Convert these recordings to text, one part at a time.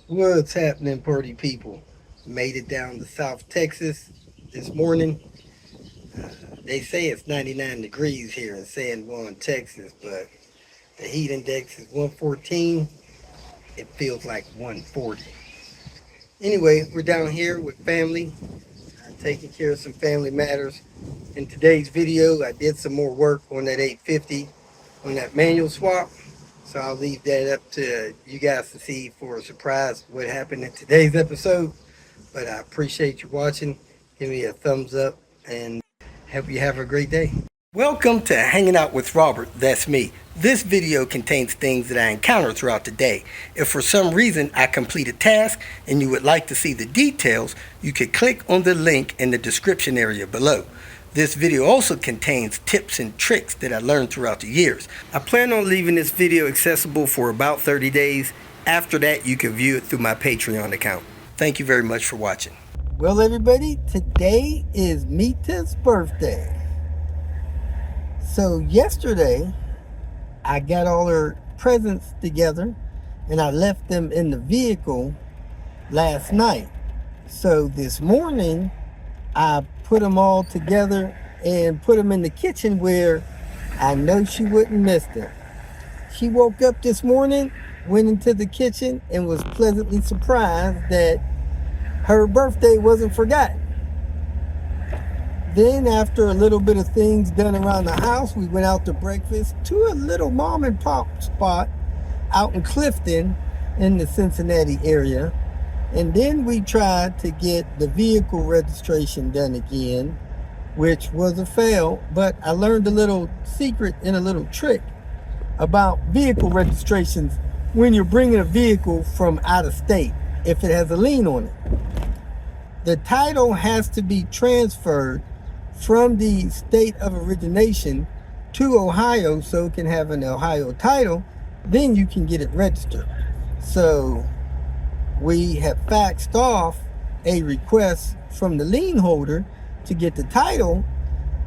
What's happening, party people? Made it down to South Texas this morning. They say it's 99 degrees here in San Juan, Texas, but the heat index is 114. It feels like 140. Anyway, we're down here with family, taking care of some family matters. In today's video, I did some more work on that 850 on that manual swap. So I'll leave that up to you guys to see for a surprise what happened in today's episode. But I appreciate you watching. Give me a thumbs up and hope you have a great day. Welcome to Hanging Out with Robert, that's me. This video contains things that I encounter throughout the day. If for some reason I complete a task and you would like to see the details, you could click on the link in the description area below. This video also contains tips and tricks that I learned throughout the years. I plan on leaving this video accessible for about 30 days. After that, you can view it through my Patreon account. Thank you very much for watching. Well, everybody, today is Mita's birthday. So yesterday, I got all her presents together and I left them in the vehicle last night. So this morning, I put them all together and put them in the kitchen where I know she wouldn't miss them. She woke up this morning, went into the kitchen, and was pleasantly surprised that her birthday wasn't forgotten. Then after a little bit of things done around the house, we went out to breakfast to a little mom and pop spot out in Clifton in the Cincinnati area. And then we tried to get the vehicle registration done again, which was a fail, but I learned a little secret and a little trick about vehicle registrations when you're bringing a vehicle from out of state, if it has a lien on it. The title has to be transferred from the state of origination to Ohio so it can have an Ohio title, then you can get it registered. So we have faxed off a request from the lien holder to get the title,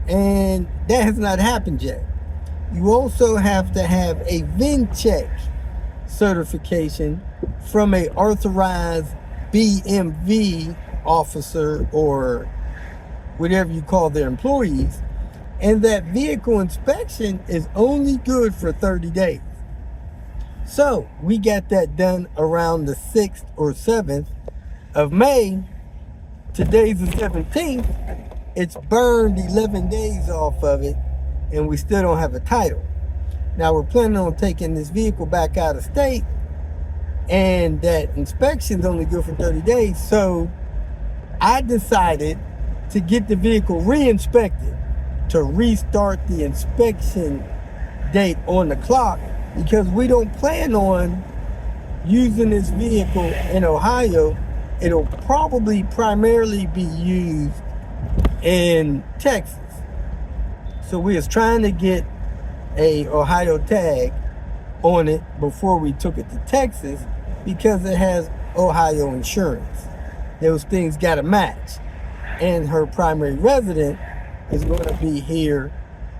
and that has not happened yet. You also have to have a VIN check certification from a authorized BMV officer or whatever you call their employees, and that vehicle inspection is only good for 30 days. So we got that done around the 6th or 7th of May. Today's the 17th. It's burned 11 days off of it, and we still don't have a title. Now we're planning on taking this vehicle back out of state, and that inspection's only good for 30 days. So I decided to get the vehicle re-inspected, to restart the inspection date on the clock, because we don't plan on using this vehicle in Ohio. It'll probably primarily be used in Texas. So we was trying to get a Ohio tag on it before we took it to Texas because it has Ohio insurance. Those things got to match. And her primary resident is going to be here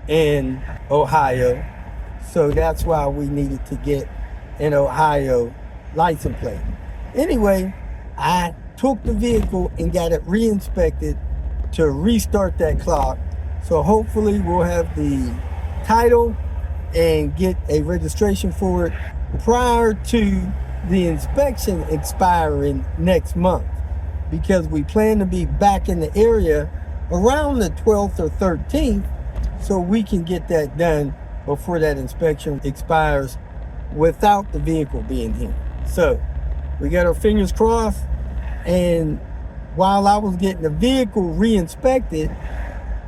in Ohio. So that's why we needed to get an Ohio license plate. Anyway, I took the vehicle and got it re-inspected to restart that clock. So hopefully we'll have the title and get a registration for it prior to the inspection expiring next month, because we plan to be back in the area around the 12th or 13th so we can get that done before that inspection expires without the vehicle being here. So we got our fingers crossed, and while I was getting the vehicle re-inspected,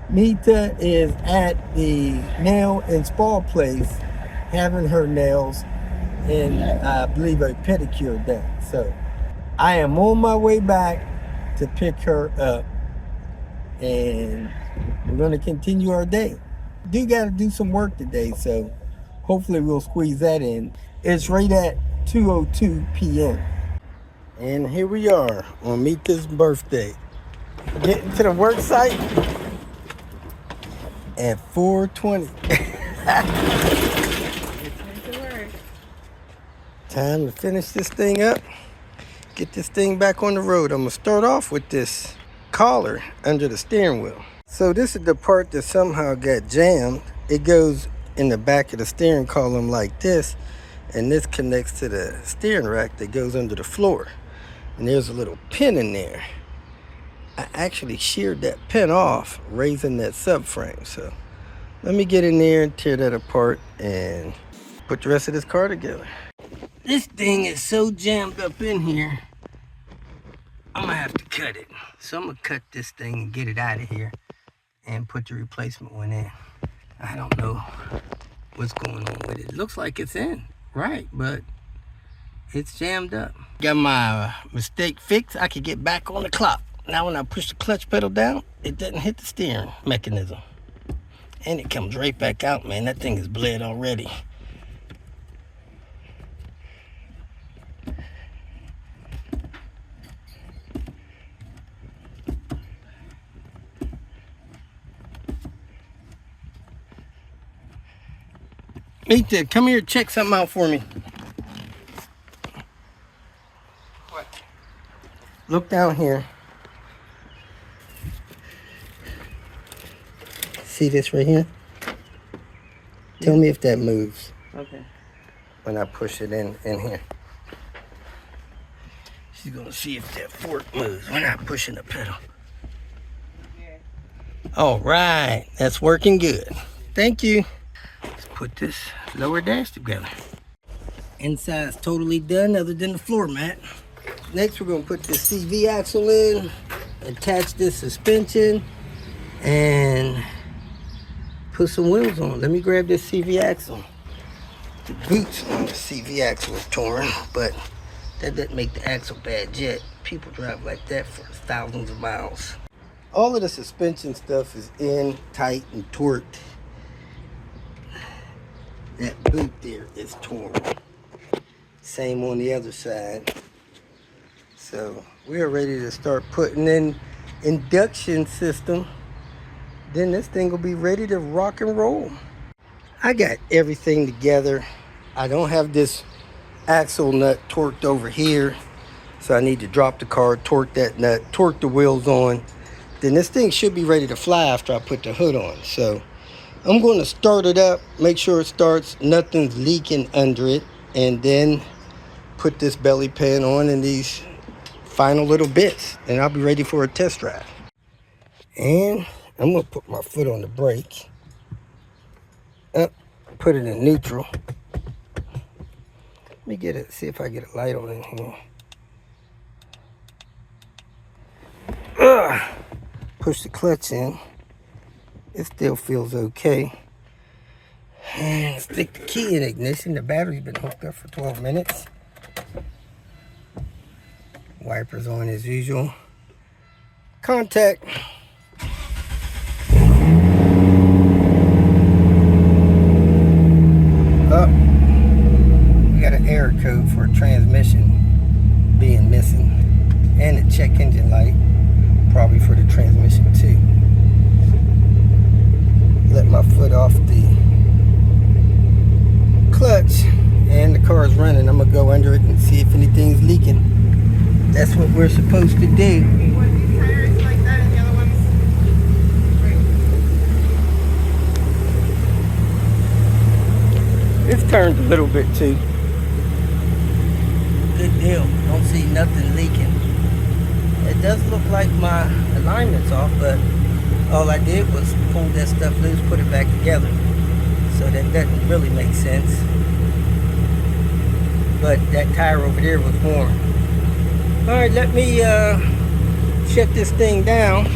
Mita is at the nail and spa place having her nails and I believe a pedicure done. So I am on my way back to pick her up, and we're going to continue our day. Do got to do some work today, so hopefully we'll squeeze that in. It's right at 2:02 p.m. And here we are on Mita's birthday. Getting to the work site at 4:20. Time to work. Time to finish this thing up get this thing back on the road. I'm gonna start off with this collar under the steering wheel. So this is the part that somehow got jammed. It goes in the back of the steering column like this, and this connects to the steering rack that goes under the floor. And there's a little pin in there. I actually sheared that pin off, raising that subframe. So let me get in there and tear that apart and put the rest of this car together. This thing is so jammed up in here, I'm gonna have to cut it. So I'm gonna cut this thing and get it out of here and put the replacement one in. I don't know what's going on with it. It looks like it's in, right, but it's jammed up. Got my mistake fixed. I could get back on the clock. Now when I push the clutch pedal down, it doesn't hit the steering mechanism. And it comes right back out, man. That thing is bled already. Ethan, come here, check something out for me. What? Look down here. See this right here? Tell me if that moves. Okay. When I push it in here. She's gonna see if that fork moves when I'm pushing the pedal. Yeah. All right, that's working good. Thank you. Let's put this lower dash together. Inside's totally done other than the floor mat. Next we're gonna put this CV axle in, attach this suspension, and put some wheels on. Let me grab this CV axle. The boots on the CV axle is torn, but that doesn't make the axle bad yet. People drive like that for thousands of miles. All of the suspension stuff is in tight and torqued. That boot there is torn. Same on the other side. So we are ready to start putting in induction system. Then this thing will be ready to rock and roll. I got everything together. I don't have this axle nut torqued over here. So I need to drop the car, torque that nut, torque the wheels on. Then this thing should be ready to fly after I put the hood on. So I'm going to start it up, make sure it starts, nothing's leaking under it, and then put this belly pan on and these final little bits, and I'll be ready for a test drive. And I'm going to put my foot on the brake, up, put it in neutral. Let me get it, see if I get a light on in here. Push the clutch in. It still feels okay. And stick the key in ignition. The battery's been hooked up for 12 minutes. Wipers on as usual. Contact. Up. We got an error code for a transmission being missing. And a check engine light. Probably for the transmission too. Let my foot off the clutch and the car is running. I'm gonna go under it and see if anything's leaking. That's what we're supposed to do. One of these tires like that and the other one's It's turned a little bit too. Good deal. Don't see nothing leaking. It does look like my alignment's off, but all I did was pull that stuff loose, put it back together. So that doesn't really make sense. But that tire over there was warm. All right, let me shut this thing down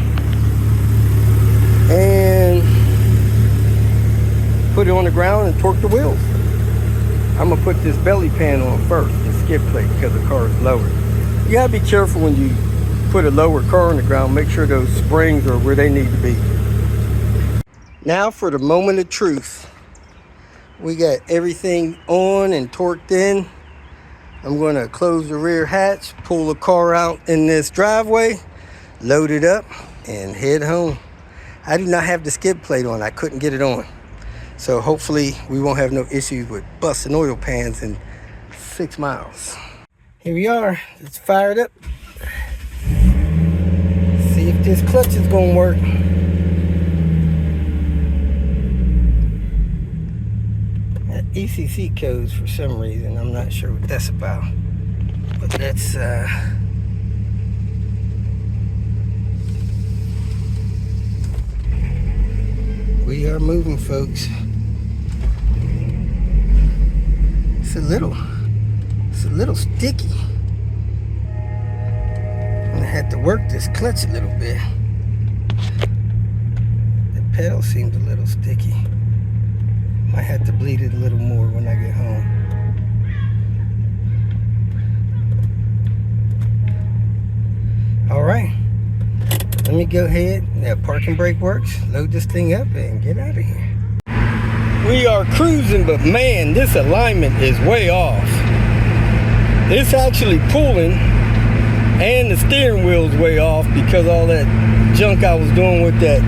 and put it on the ground and torque the wheels. I'm gonna put this belly pan on first, the skid plate, because the car is lower. You gotta be careful when you put a lower car on the ground. Make sure those springs are where they need to be. Now for the moment of truth. We got everything on and torqued in. I'm going to close the rear hatch, pull the car out in this driveway, load it up, and head home. I do not have the skid plate on. I couldn't get it on. So hopefully we won't have no issues with busting oil pans in 6 miles. Here we are. Let's fire it up. See if this clutch is gonna work. That ECC codes for some reason. I'm not sure what that's about. But that's we are moving, folks. It's a little sticky. I had to work this clutch a little bit. The pedal seems a little sticky. Might have to bleed it a little more when I get home. All right, let me go ahead. That parking brake works. Load this thing up and get out of here. We are cruising, but man, this alignment is way off. It's actually pulling, and the steering wheel's way off because all that junk I was doing with that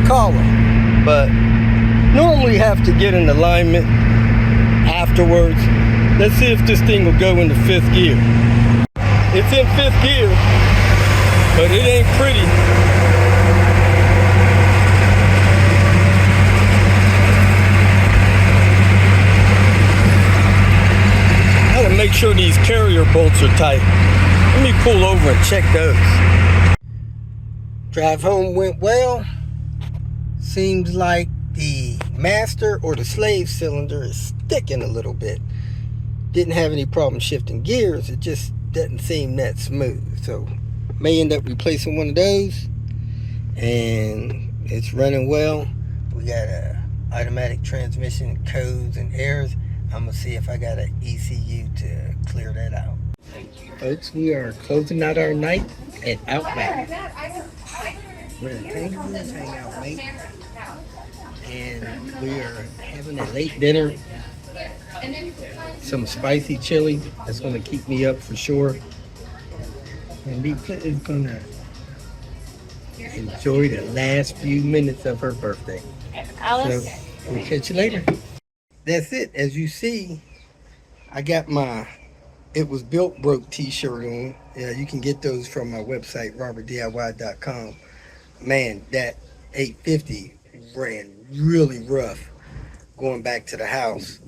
column. But normally have to get in alignment afterwards. Let's see if this thing will go into 5th gear. It's in 5th gear, but it ain't pretty. Gotta make sure these carrier bolts are tight. Let me pull over and check those. Drive home went well. Seems like the master or the slave cylinder is sticking a little bit. Didn't have any problem shifting gears. It just doesn't seem that smooth. So may end up replacing one of those. And it's running well. We got a automatic transmission codes and errors. I'm gonna see if I got an ECU to clear that out. Folks, we are closing out our night at Outback. We're in Kangaroos, hang out late. And we are having a late dinner. Some spicy chili that's gonna keep me up for sure. And Lisa is gonna enjoy the last few minutes of her birthday. Alice? So we'll catch you later. That's it. As you see, I got my It Was Built Broke t-shirt on. Yeah, you can get those from my website, robertdiy.com. Man, that 850 ran really rough going back to the house.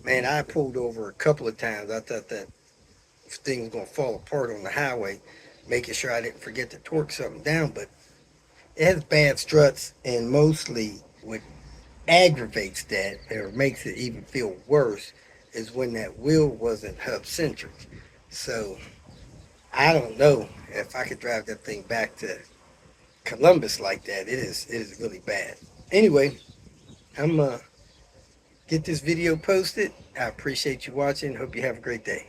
Man, I pulled over a couple of times. I thought that thing was going to fall apart on the highway, making sure I didn't forget to torque something down. But it has bad struts, and mostly what aggravates that or makes it even feel worse is when that wheel wasn't hub centric. So I don't know if I could drive that thing back to Columbus like that. It is really bad. Anyway, I'm get this video posted. I appreciate you watching. Hope you have a great day.